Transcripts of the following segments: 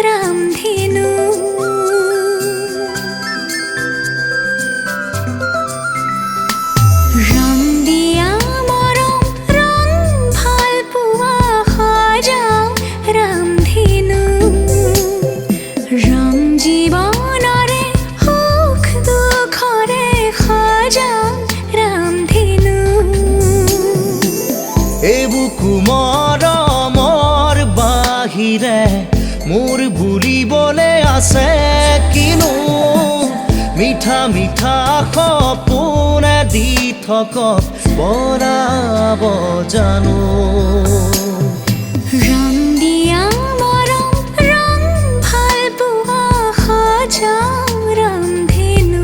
रामधेनु रंग दिया मरम रंग ভাল পোৱা সজাও रामधेनु रंग जीवनरे सुख दुखरे सजाও रामधेनु এবুকু মৰমৰ বাহিৰে মোৰ বুলিবলে আছে কিনো মিঠা মিঠা সপোনে দি থকক বৰাব জানো रंग दिया मरम रंग ভাল পোৱা সজাও रामधेनु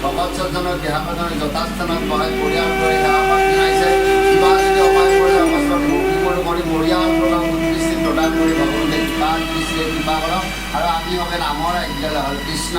ভকত সজ্জনৰ দেহাপজনে যথাস্থানত সহায় পৰিয়াল কৰি সেৱাভাগ জনাইছে কিবা যদি অপায় কৰে অৱস্থাত মুক্তিবোৰ কৰি মৰিয়াল প্ৰদান দৃষ্টি প্ৰদান কৰি ভগৱন্তে কৃপা দৃষ্টিৰে কৃপা কৰক আৰু আমি হবে নামৰ আজ্ঞা হ'ল কৃষ্ণ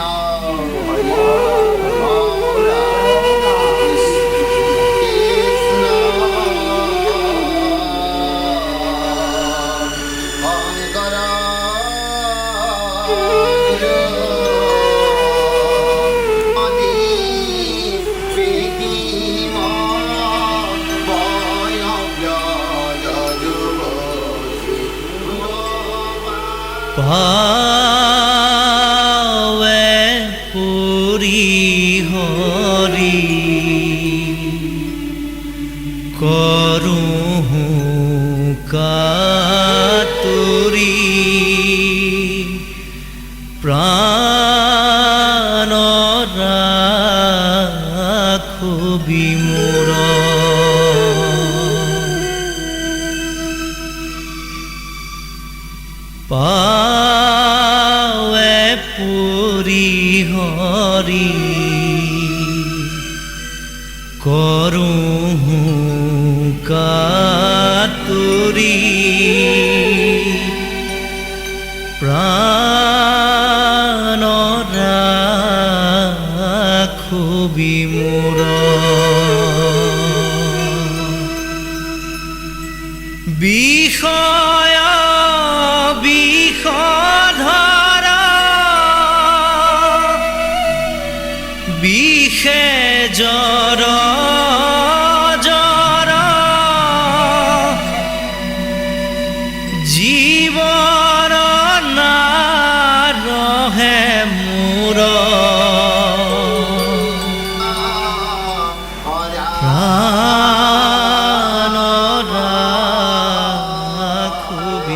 ভাৱে পুৰি হৰি কৰোঁ কাতুৰি প্ৰাণ ৰাখো বিমূৰ পাৱে পুৰি হৰি কৰোঁ কাতুৰি প্ৰাণ ৰাখো বিমূৰ বিষয় বিষধৰা বিষে জ্বৰ জ্বৰ জীৱন নাৰহে মোৰ প্ৰাণ ৰাখো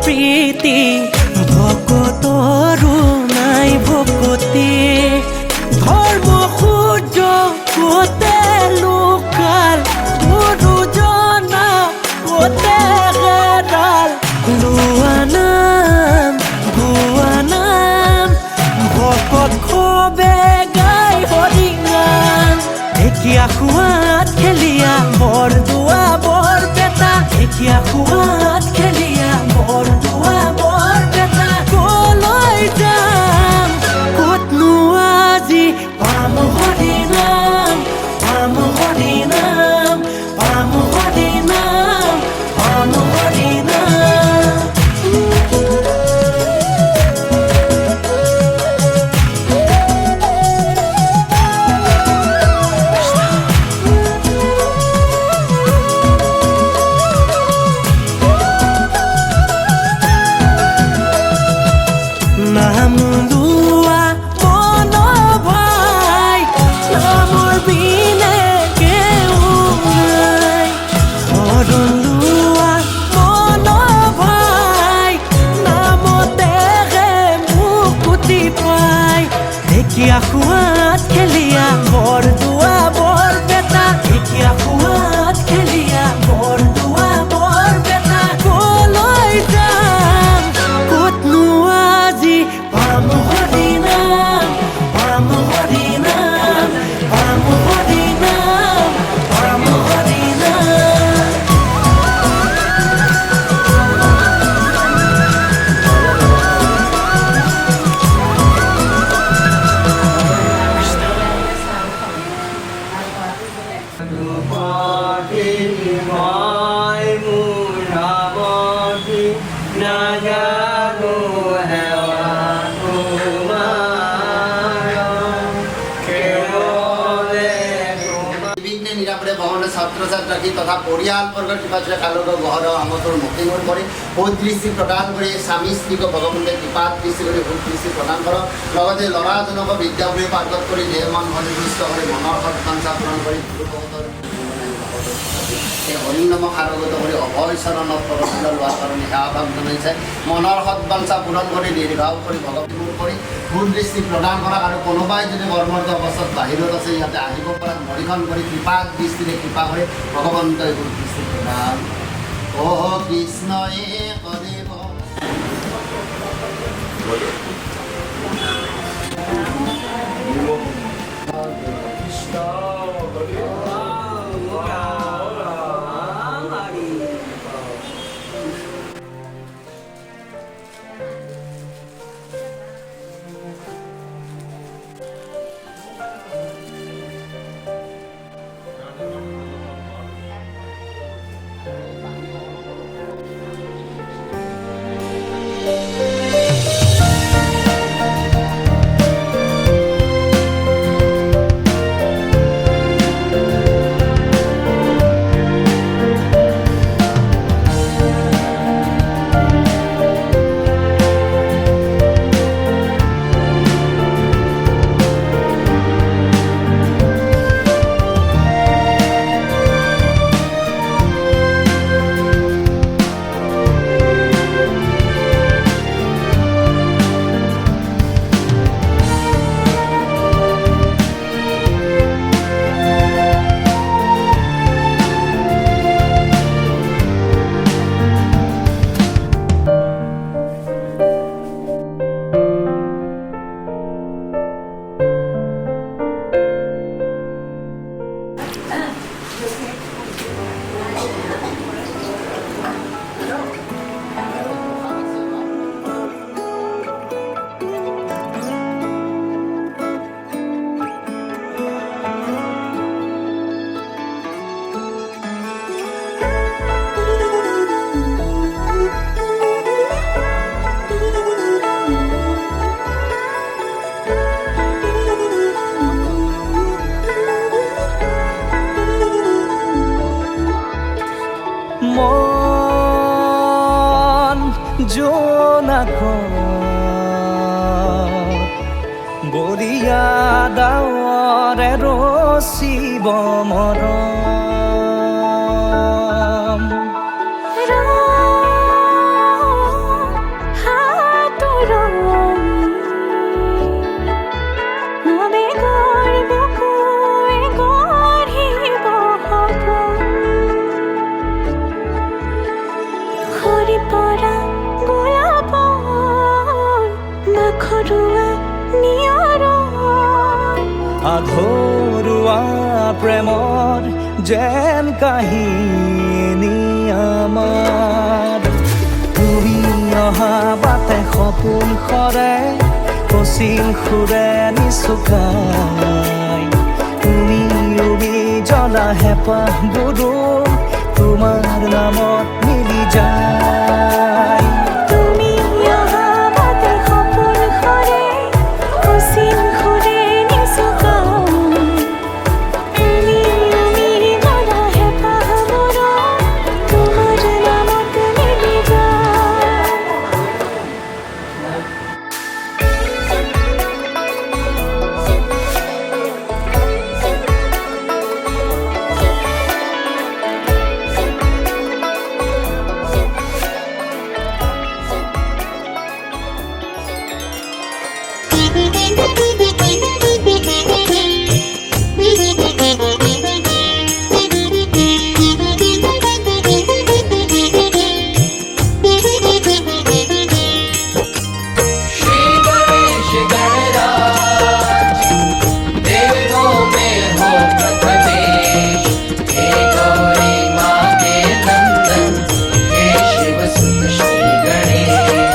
প্ৰীতি ভকতৰো নাই ভকতি ধৰ্ম সূৰ্য কোতে লোকাল গুৰুজনা কোতে হেৰাল লোৱা নাম ভকত খবে গাই হৰিনাম ঢেকীয়া খোৱাত খেলিয়া বৰদোৱা বৰপেটা ঢেকীয়া খোৱাত খেলিয়া বৰদোৱা বৰপেটা কলৈ যাম ক'তনো আজি পাম হৰিনাম পাম হৰিনাম পাম হৰিনাম পাম হৰিনাম নাম লোৱা মন ভাই নামৰ বিনে কেউৰাই শৰণ লোৱা মন ভাই নামতেহে মুকুতি পাই ঢেকীয়া খোৱাত খেলিয়া বৰদোৱা বৰপেটা ঢেকীয়া খোৱাত খেলিয়া বৰদোৱা বৰপেটা কলৈ যাম ক'তনো আজি পাম হৰিনাম পাম হৰিনাম পাম হৰিনাম পাম হৰিনাম নিৰ্বিঘ্নে নিৰাপদে ভ্ৰমণে ছাত্ৰ ছাত্ৰী তথা পৰিয়ালবৰ্গৰ কৃপাৰে কালকৰ গহৰ আমতৰ মুক্তিমূল কৰি ভূত দৃষ্টি প্ৰদান কৰি স্বামী স্ত্ৰীক ভগৱন্তে কৃপাত দৃষ্টি কৰি ভূত দৃষ্টি প্ৰদান কৰক লগতে ল'ৰাজনক বিদ্যাভূমি পাৰ্গত কৰি দেহ মন সন্তুষ্ট কৰি মনৰ সৎকাংক্ষা পূৰণ কৰি এই হৰিনাম সাৰগত কৰি অভয় চৰণত প্ৰদৰ্শন লোৱাৰ কাৰণে সেৱা ভাৱ জনাইছে মনৰ সৎবাঞ্ছা পূৰণ কৰি দীৰ্ঘাও কৰি ভগৱতমূল কৰি ভূত দৃষ্টি প্ৰদান কৰা আৰু কোনোবাই যদি কৰ্মৰত অৱস্থাত বাহিৰত আছে ইয়াতে আহিব পৰা মৰিখন কৰি কৃপাক দৃষ্টিৰে কৃপা কৰি ভগৱন্তই ভূত দৃষ্টি প্ৰদান অ কৃষ্ণয়ে কৰিব বৰিয়া ডাৱৰে ৰচিব মৰম আধৰুৱা প্ৰেমৰ যেন কাহিনী আমাৰ তুমি অহা বাটে সপোন সৰে কচিং সুৰে নিচুকাই তুমি উৰি জ্বলা হেঁপাহবোৰো তোমাৰ নামত মিলি যায় তুমি অহা বাটে সপোন সৰে কচিং সুৰে নিচুকাই তুমি উৰি জ্বলা হেঁপাহবোৰো তোমাৰ নামত মিলি যায়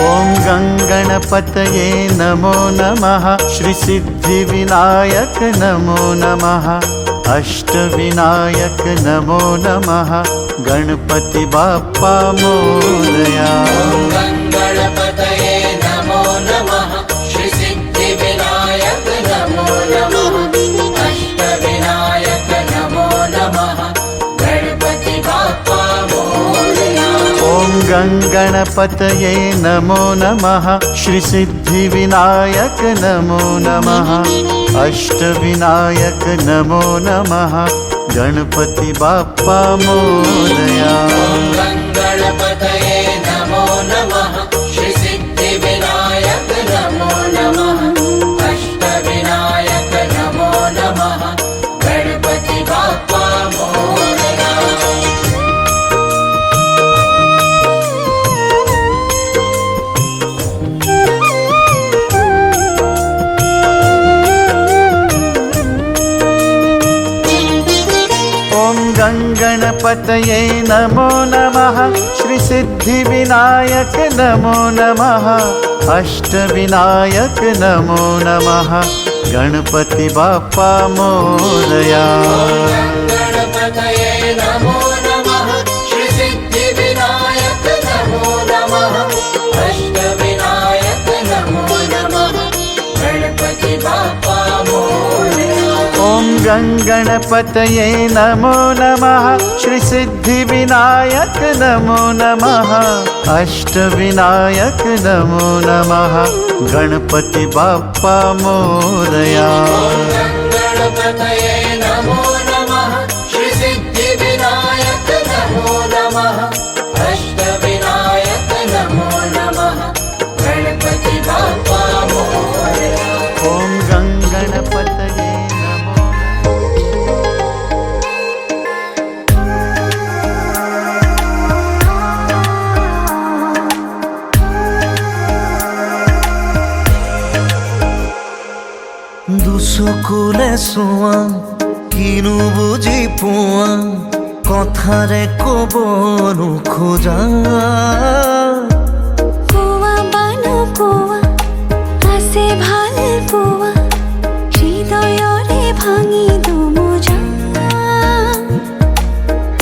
ॐ गङ्गणपतये नमो नमः श्रीसिद्धिविनायक नमो नमः अष्टविनायक नमो नमः गणपति बाप्पा मोरया गणपतये नमो नमः श्री सिद्धि विनायक नमो नमः अष्टविनायक नमो नमः गणपति बाप्पा मोरया ॐ गङ्गणपतये नमो नमः श्रीसिद्धिविनायक नमो नमः अष्टविनायक नमो नमः गणपति बाप्पा मोरया गणपतये नमो नमः श्री सिद्धि विनायक नमो नमः अष्टविनायक नमो नमः गणपति बाप्पा मोरया ॐ गङ्गणपतये नमो नमः श्रीसिद्धिविनायक नमो नमः अष्टविनायक नमो नमः गणपति बाप्पा मोरया गणपतये नमो नमः श्री सिद्धि विनायक नमो नमः अष्टविनायक नमो नमः गणपति बाप्पा मोरया ॐ गङ्गणपतये नमो नमः श्रीसिद्धिविनायक नमो नमः अष्टविनायक नमो नमः गणपति बाप्पा मोरया गणपतये नमो नमः श्री सिद्धि विनायक नमो नमः अष्टविनायक नमो नमः गणपति बाप्पा मोरया ॐ गङ्गणपतये नमो দুচকুলে চোৱা কিনো বুজি পোৱা কথাৰে ক'ব নোখোজা কোৱা বানো কোৱা আছে ভাল পোৱা হৃদয়ৰে ভাঙি দুমোজা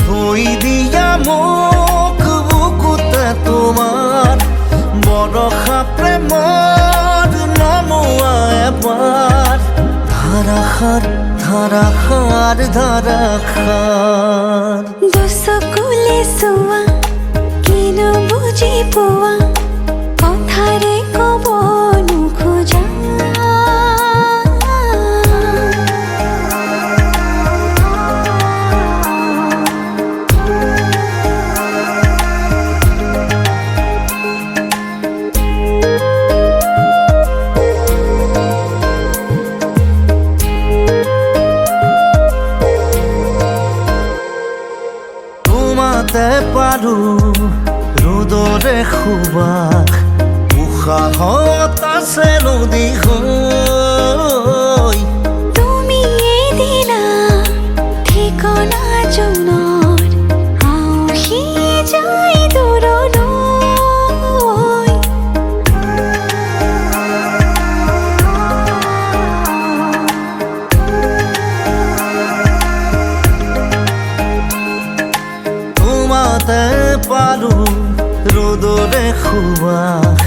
থৈ দিয়া মোক বুকুতে তোমাৰ বৰষা প্ৰেমৰ নমোৱা এবাৰ ধাৰাসাৰ ধাৰাসাৰ ধাৰাসাৰ দুচকুলে চোৱা কিনো বুজি পোৱা কথাৰে ক'ব নোখোজা তোমাতে পাৰো ৰ'দৰে সুবাস উশাহত আছে নদী হৈ তুমি ৰ'দৰে সুবাস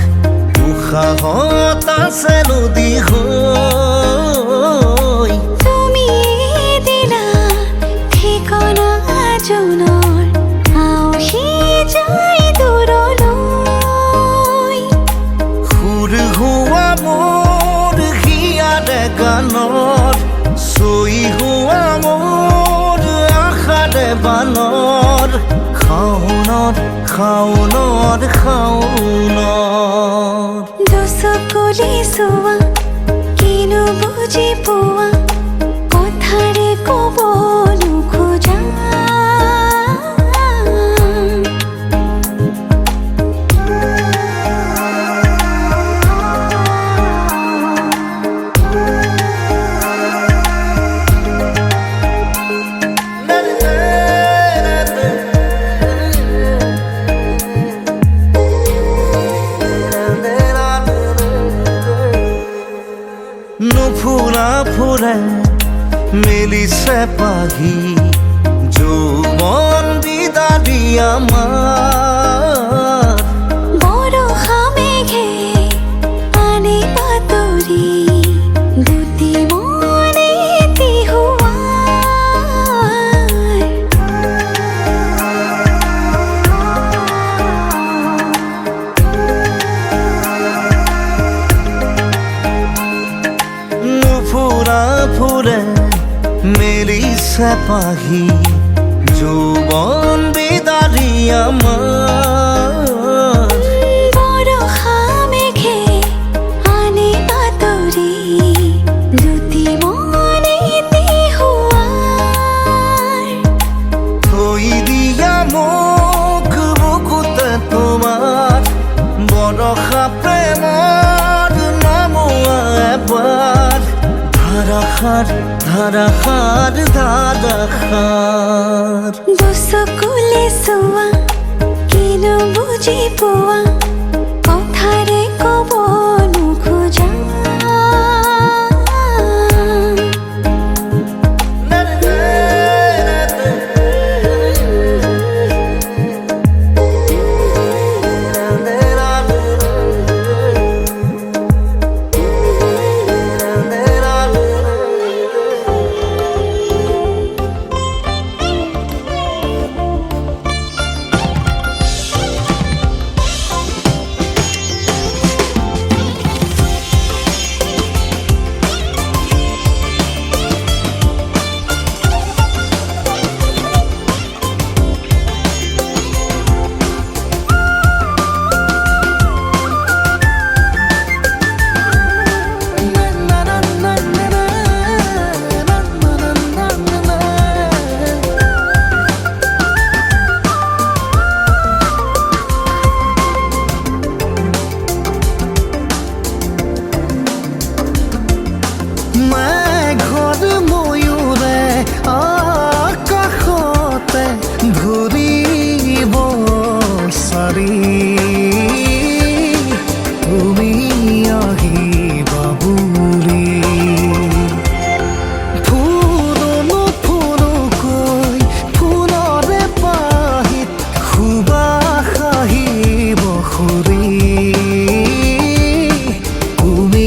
উশাহত আছে নদী হৈ তুমি দিলা ঠিকনা জনৰ আউসি যায় দূৰলৈ সুৰ হোৱা মোৰ হিয়াৰে গানত চৈ হোৱা মোৰ আশাৰে বানৰ শাওনত শাওনত শাওনত দুচকুলি চোৱা কিনো বুজি পোৱা কথাৰে ক'ব নোখোজা নুফুৰা ফুৰে মেলিছে পাহি যৌৱন বিদাৰি আমাৰ বৰষা মেঘে আনে বাতৰি দুটি মনে তিহুৱাৰ নুফুৰা ফুৰে মেলিছে পাহি যৌৱন বিদাৰি আমাৰ বৰষা মেঘে আনে বাতৰি দুটি মনে তিহুৱাৰ থৈ দিয়া মোক বুকুতে তোমাৰ বৰষা প্ৰেমৰ নামোৱা এবাৰ ধাৰাসাৰ ধাৰাসাৰ ধাৰাসাৰ দুচকুলে চোৱা কিনো বুজি পোৱা কথাৰে ক'ব নোখোজা মেঘৰ ময়ূৰে আকাশতে ঘূৰিব চাৰি তুমি আহিবা বুলি ফুৰনো ফুৰকৈ ফুলৰে পাহিত সুবাস আহিব খুৰি তুমি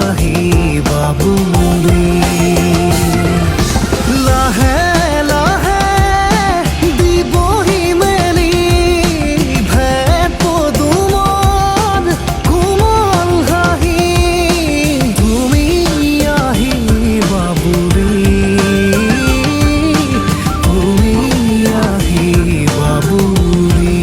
আহিবা বুলি লাহে লাহে দিবহি মেলি ভেট পদুমৰ কোমল হাঁহি তুমি আহিবা বুলি তুমি আহিবা বুলি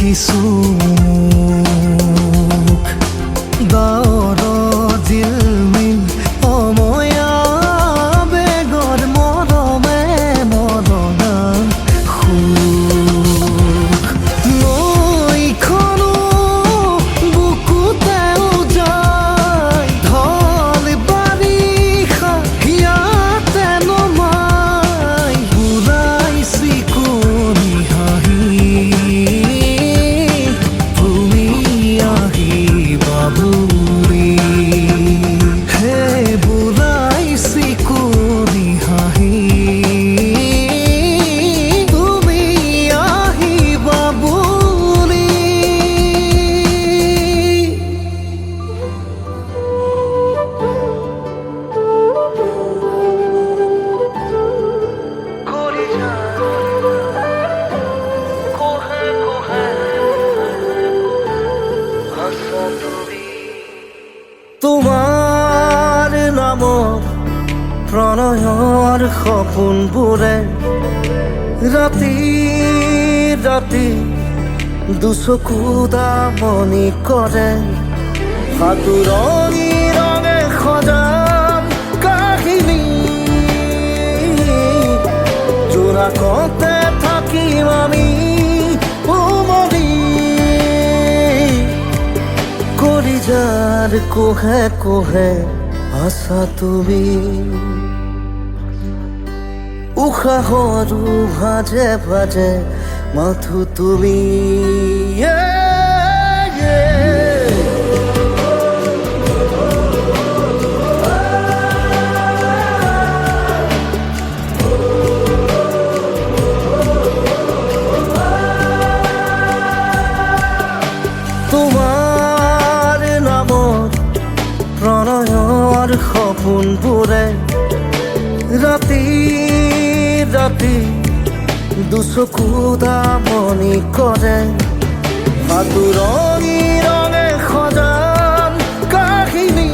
দেখিছো মুখ ডাৱৰ জিলমিল অময়া বেগৰ মৰমে মৰণা সুখ নৈখনো বুকুতে উজাই ঢল বাৰিষা ইয়াতে নমাই বুঢ়াই চিকুনি হাঁহি তুমি আহিবা বুলি হে বুঢ়াই চিকুনি হাঁহি তুমি আহিবা বুলি তোমাৰ নামত প্ৰণয়ৰ সপোনবোৰে ৰাতি ৰাতি দুচকু দামনি কৰে সাঁতুৰণি ৰঙে সজাম কাহিনী জোনাকতে থাকিম আমি উমলি কলিজাৰ কোহে কোহে আছা তুমি উশাহৰো ভাজে ভাজে মাথো তুমি তোমাৰ নামত প্ৰণয়ৰ সপোনবোৰে ৰাতি ৰাতি দুচকু দামনি কৰে সাঁতুৰণি ৰঙে সজাম কাহিনী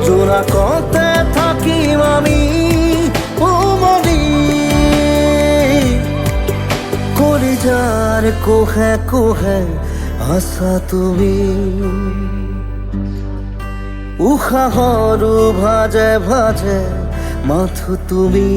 জোনাকতে থাকিম আমি উমলি কলিজাৰ কোহে কোহে আছা তুমি উশাহৰো ভাজে ভাজে মাথো তুমি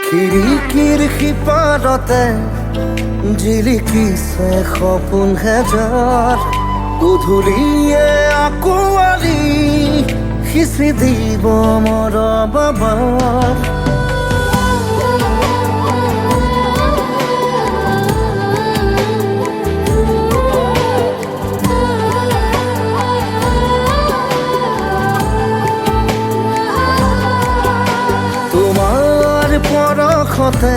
খিৰিকীৰ সিপাৰতে জিলিকিছে সপোন হেজাৰ গধূলিয়ে আকোৱালি সিঁচি দিব মৰ বাবাৰ পৰশতে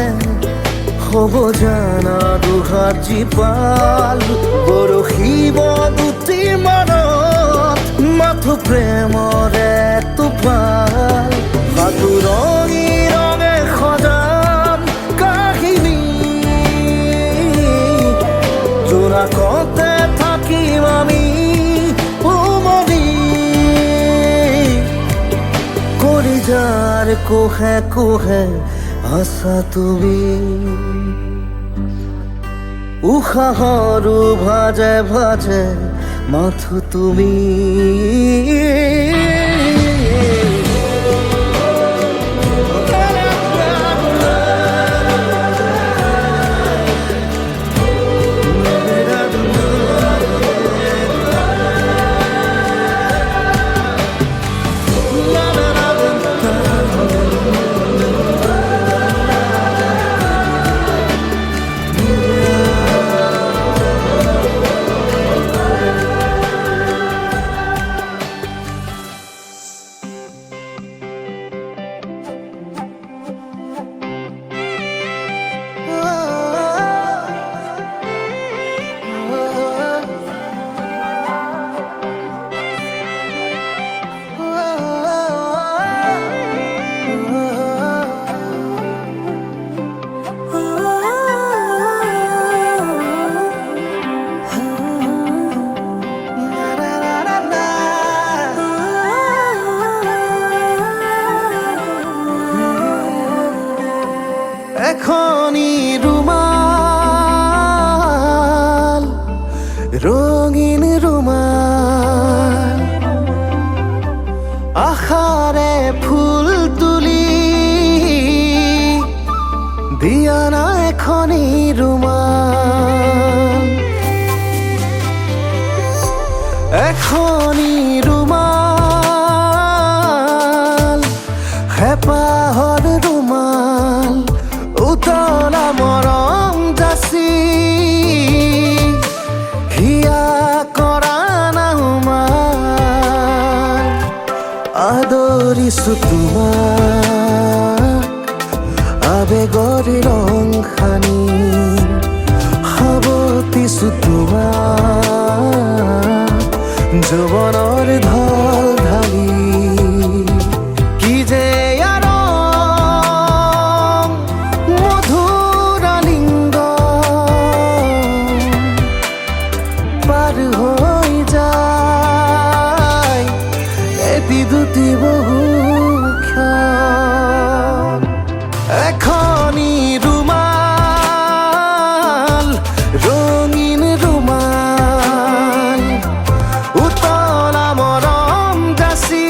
হ'ব জানা দুহাত জীপাল বৰশিব দুটি মনত মাথো প্ৰেমৰে টোপাল সাঁতুৰণি ৰঙে সজাম কাহিনী জোনাকতে থাকিম আমি উমলি কলিজাৰ কোহে কোহে আছা তুমি উশাহৰো ভাজে ভাজে মাথো তুমি দিয়া না এখনি ৰুমাল, এখনি ৰুমাল, হেঁপাহৰ ৰুমাল, উতলা মৰম যাচি হিয়া কৰা নাহুমাল, আদৰিছো তোমাক আবেগৰ ৰং সানি, সাৱটিছো তোমাক যৌৱনৰ ঢল ঢালি, কি যে আৰং মধুৰ আলিঙ্গন, পাৰ হৈ যায় এটি দুটি বহু ক্ষণ, এখনি ৰুমাল, ৰঙিন ৰুমাল, উতলা মৰম যাচি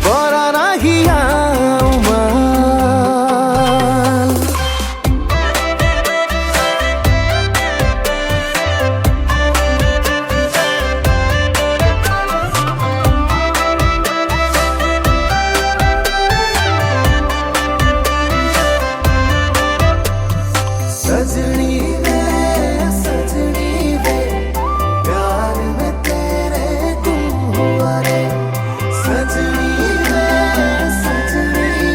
পৰা নাহিয়া উমাল। सजनी वे प्यार में तेरे गुम हुआ रे, सजनी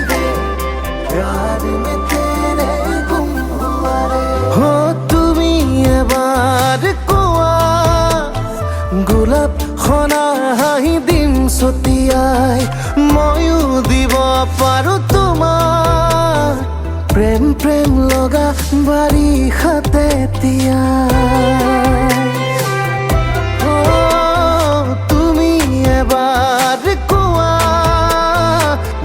वे प्यार में तेरे गुम हुआ रे। हो তুমি এবাৰ কোৱা গোলাপ খনা হাঁহি দিম ছটিয়াই, ময়ো দিব পাৰো তোমাৰ প্ৰেম প্ৰেম লগা বাৰিষাতে তিয়াই। তুমি এবাৰ কোৱা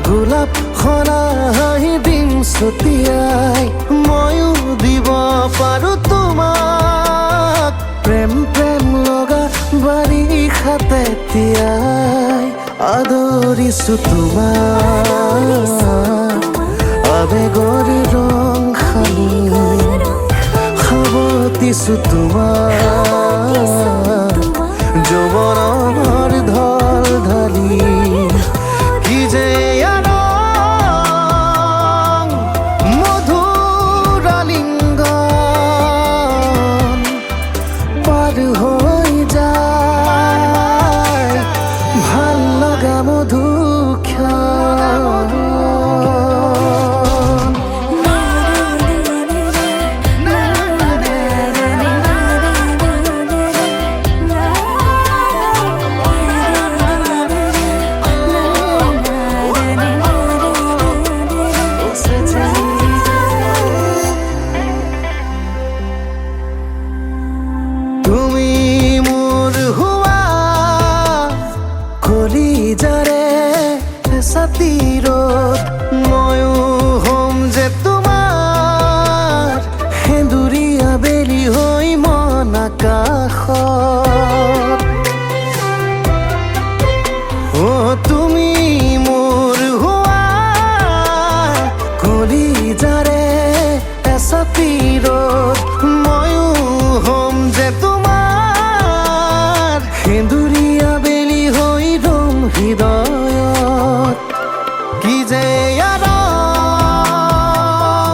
গোলাপ খনা হাঁহি দিম ছটিয়াই, ময়ো দিব পাৰো তোমাক প্ৰেম প্ৰেম লগা বাৰিষাতে তিয়াই। আদৰিছো তোমাক আবেগৰ ৰং সানি, সাৱটিছো তোমাক যৌৱনৰ ঢল ঢালি, কি যে আৰং মধুৰ আলিঙ্গন, পাৰ হৈ যায় ভাল লগা মধু ক্ষণ। তুমি মোৰ হোৱা কলিজাৰে ছাতিৰত, ময়ো হ'ম যে তোমাৰ সেন্দুৰী আবেলি হৈ মন আকাশত। তুমি মোৰ হোৱা কলিজাৰে ছাতিৰত, ময়ো হ'ম যে তোমাৰ সেন্দুৰী আবেলি হৈ ৰম হৃদয়ত, কি যে আৰং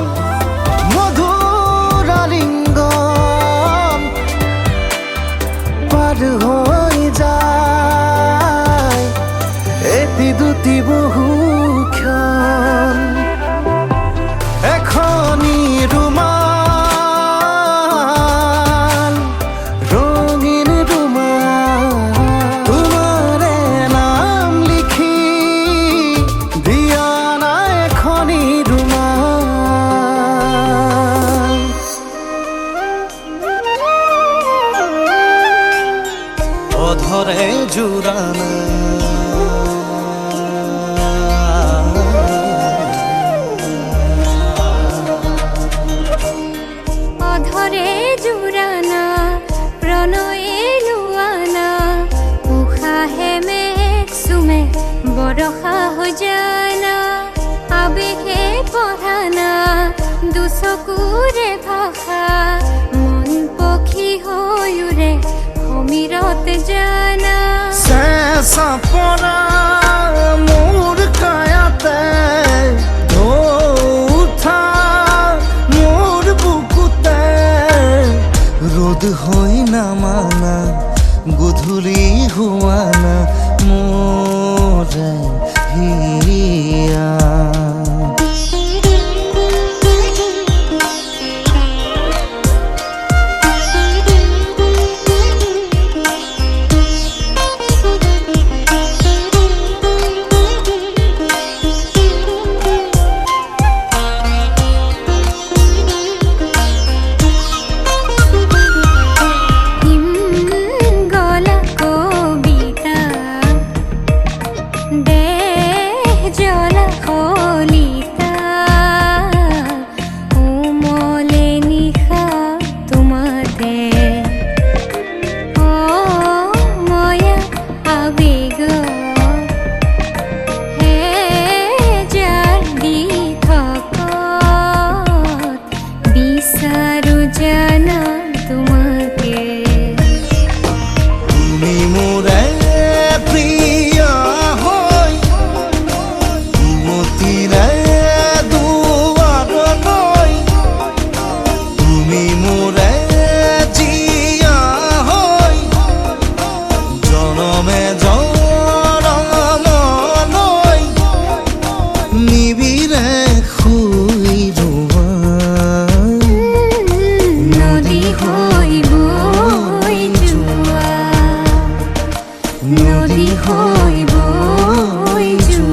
মধুৰ আলিঙ্গন, পাৰ হৈ যায় এটি দুটি বহু ক্ষণ, এখনি রুমাল, রঙিন রুমাল, তোমারে নাম লিখি দিয়া না এখনি রুমাল। অধরে জুড়ানা অধরে জুড়ানা প্রণয়ে লুয়ানা, উষাহে মেঘ চুমে বৰষা হৈ জানা, আবেগে পঢ়ানা চকুৰে ভাষা মন পক্ষী হৈ উৰে সমীৰত জানা চেঁচা পৰা মোৰ কায়াতে উঠা মোৰ বুকুতে ৰ'দ হৈ নামানা গধূলি হোৱানা মোৰে হিয়া নদী হৈ বৈ যোৱা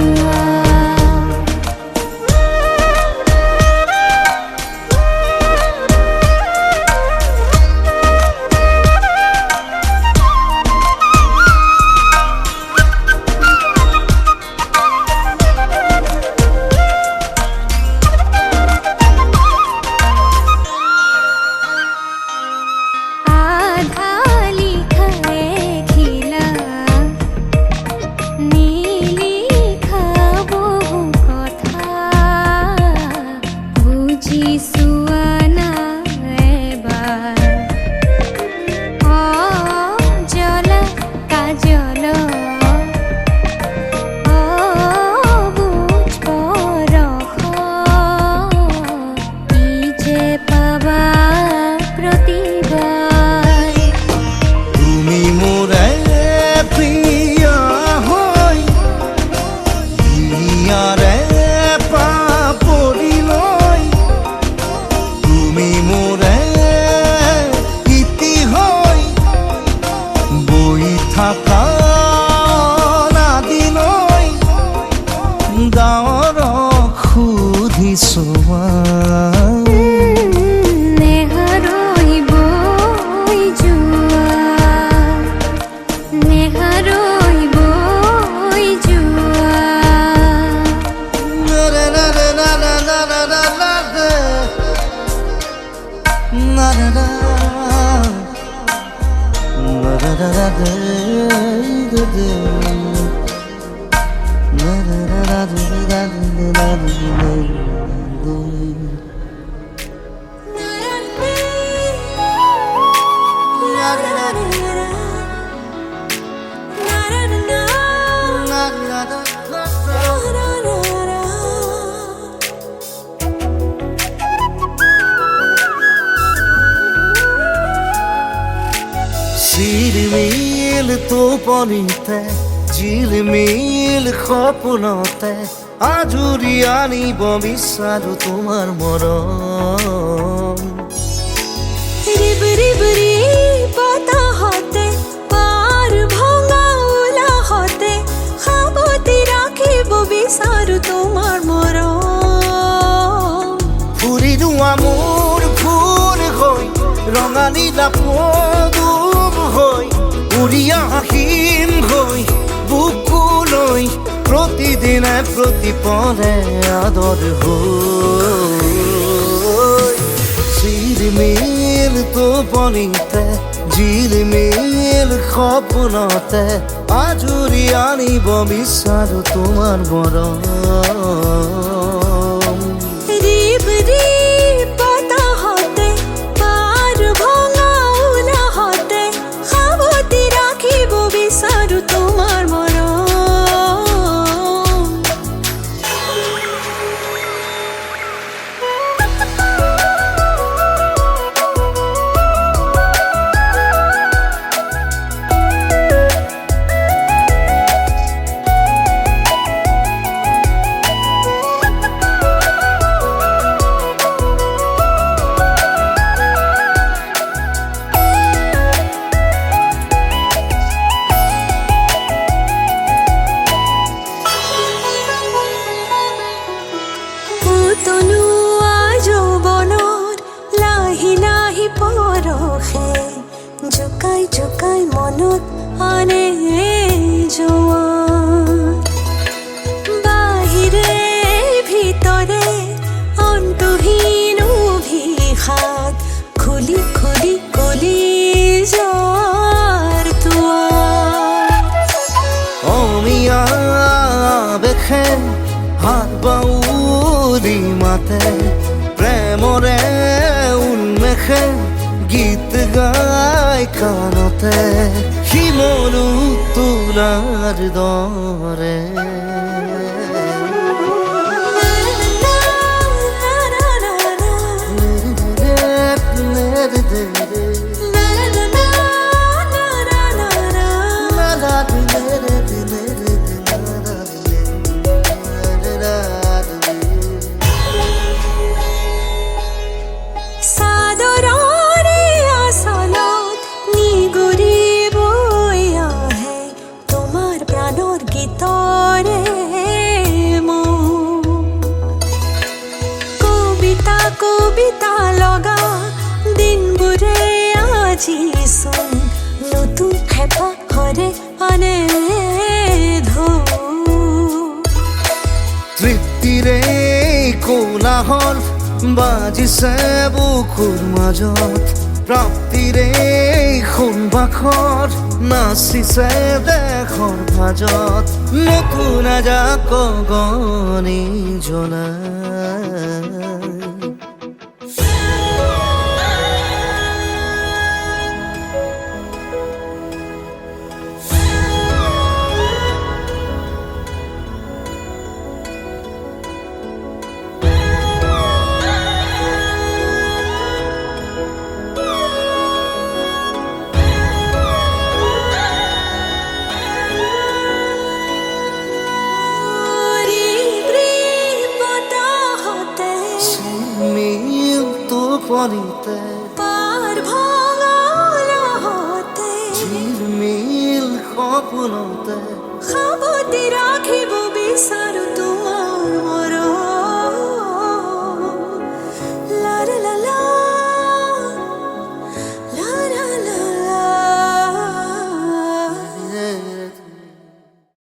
ঝিলমিল টোপনিতে ঝিলমিল সপোনতে আজুৰি আনিব বিচাৰো তোমাৰ মৰম ৰিব ৰিব ৰি বতাহতে পাৰ ভঙা উলাহতে সাৱটি ৰাখিব বিচাৰো তোমাৰ মৰম ফুৰি যোৱা মোৰ ফুল হৈ ৰঙা নীলা পদুম হৈ উৰি আহিম হৈ বুকুলৈ প্ৰতিদিনে প্ৰতিপলে আদৰ হৈ ঝিলমিল টোপনিতে ঝিলমিল সপোনতে আজুৰি আনিব বিচাৰো তোমাৰ মৰম ৰিব ৰি পৰখে জোকাই জোকাই মনত আনে জোৱান বাহিৰে ভিতৰে অন্তহীন অভিশাপ খুলি খুলি কলি যাৰ দুৱাৰ অমিয়া বেখে হাত বাউলি মাতে প্ৰেমৰে উন্মেষে গীত গাই কাণতে শিমলু তোলাৰ দৰে চাদৰৰে আচলত নিগুৰি বৈ আহে তোমাৰ প্ৰাণৰ গীতৰে কবিতা কবিতা লগা দিনবোৰে আজিচোন নতুন হেঁপাহৰে আনে তৃপ্তিৰে কোলাহল বাজিছে বুকুৰ মাজত প্ৰাপ্তিৰে সোণবাখৰ নাচিছে দেশৰ মাজত নতুন এজাক গগনি জ্বলাই মিল তো পৰিতে